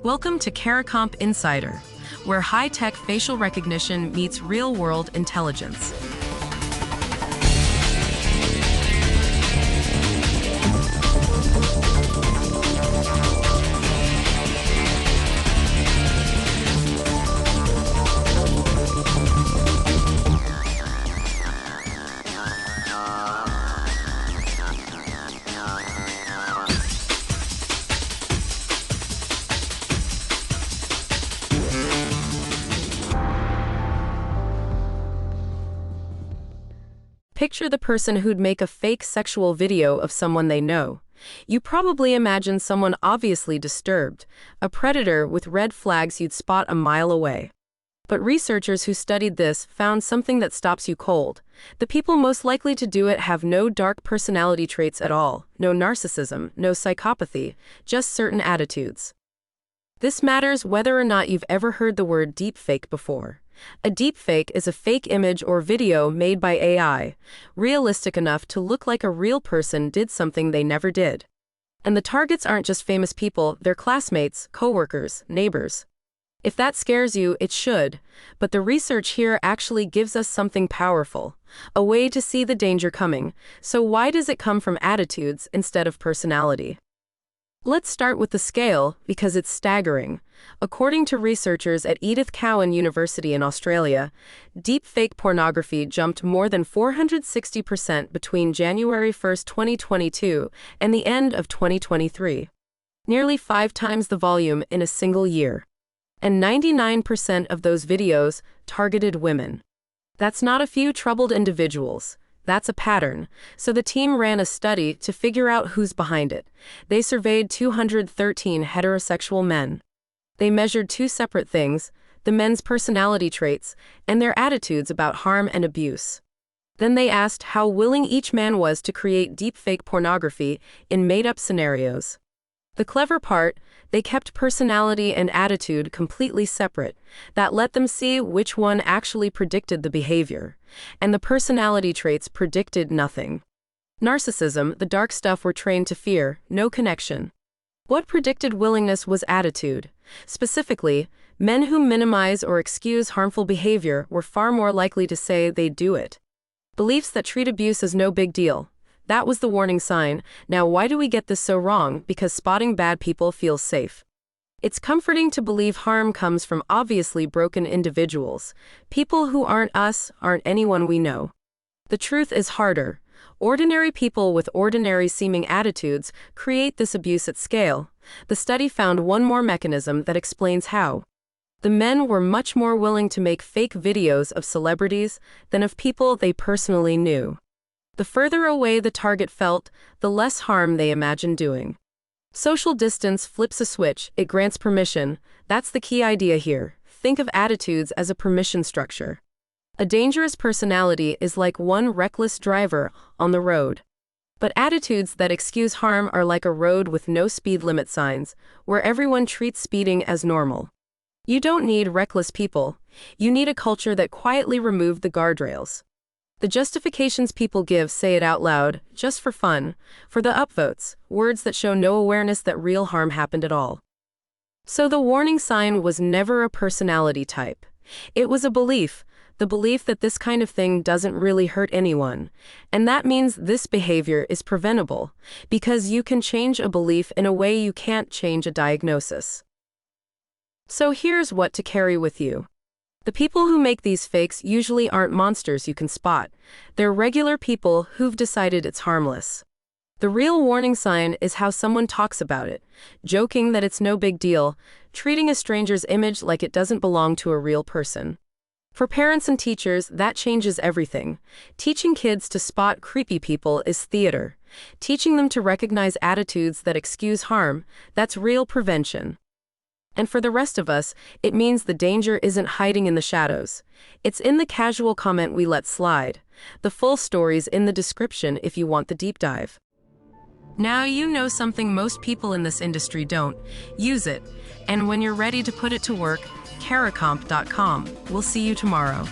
Welcome to CARICOMP Insider, where high-tech facial recognition meets real-world intelligence. Picture the person who'd make a fake sexual video of someone they know. You probably imagine someone obviously disturbed, a predator with red flags you'd spot a mile away. But researchers who studied this found something that stops you cold. The people most likely to do it have no dark personality traits at all, no narcissism, no psychopathy, just certain attitudes. This matters whether or not you've ever heard the word deepfake before. A deepfake is a fake image or video made by AI, realistic enough to look like a real person did something they never did. And the targets aren't just famous people, they're classmates, coworkers, neighbors. If that scares you, it should, but the research here actually gives us something powerful, a way to see the danger coming. So why does it come from attitudes instead of personality? Let's start with the scale, because it's staggering. According to researchers at Edith Cowan University in Australia, deepfake pornography jumped more than 460% between January 1, 2022 and the end of 2023. Nearly 5 times the volume in a single year. And 99% of those videos targeted women. That's not a few troubled individuals. That's a pattern. So the team ran a study to figure out who's behind it. They surveyed 213 heterosexual men. They measured 2 separate things, the men's personality traits and their attitudes about harm and abuse. Then they asked how willing each man was to create deepfake pornography in made-up scenarios. The clever part, they kept personality and attitude completely separate. That let them see which one actually predicted the behavior. And the personality traits predicted nothing. Narcissism, the dark stuff we're trained to fear, no connection. What predicted willingness was attitude. Specifically, men who minimize or excuse harmful behavior were far more likely to say they'd do it. Beliefs that treat abuse as no big deal. That was the warning sign. Now, why do we get this so wrong? Because spotting bad people feels safe. It's comforting to believe harm comes from obviously broken individuals. People who aren't us, aren't anyone we know. The truth is harder. Ordinary people with ordinary-seeming attitudes create this abuse at scale. The study found one more mechanism that explains how. The men were much more willing to make fake videos of celebrities than of people they personally knew. The further away the target felt, the less harm they imagined doing. Social distance flips a switch, it grants permission. That's the key idea here. Think of attitudes as a permission structure. A dangerous personality is like one reckless driver on the road. But attitudes that excuse harm are like a road with no speed limit signs, where everyone treats speeding as normal. You don't need reckless people. You need a culture that quietly removed the guardrails. The justifications people give say it out loud, just for fun, for the upvotes, words that show no awareness that real harm happened at all. So the warning sign was never a personality type. It was a belief, the belief that this kind of thing doesn't really hurt anyone. And that means this behavior is preventable, because you can change a belief in a way you can't change a diagnosis. So here's what to carry with you. The people who make these fakes usually aren't monsters you can spot. They're regular people who've decided it's harmless. The real warning sign is how someone talks about it, joking that it's no big deal, treating a stranger's image like it doesn't belong to a real person. For parents and teachers, that changes everything. Teaching kids to spot creepy people is theater. Teaching them to recognize attitudes that excuse harm, that's real prevention. And for the rest of us, it means the danger isn't hiding in the shadows. It's in the casual comment we let slide. The full story's in the description if you want the deep dive. Now you know something most people in this industry don't. Use it. And when you're ready to put it to work, caricomp.com. We'll see you tomorrow.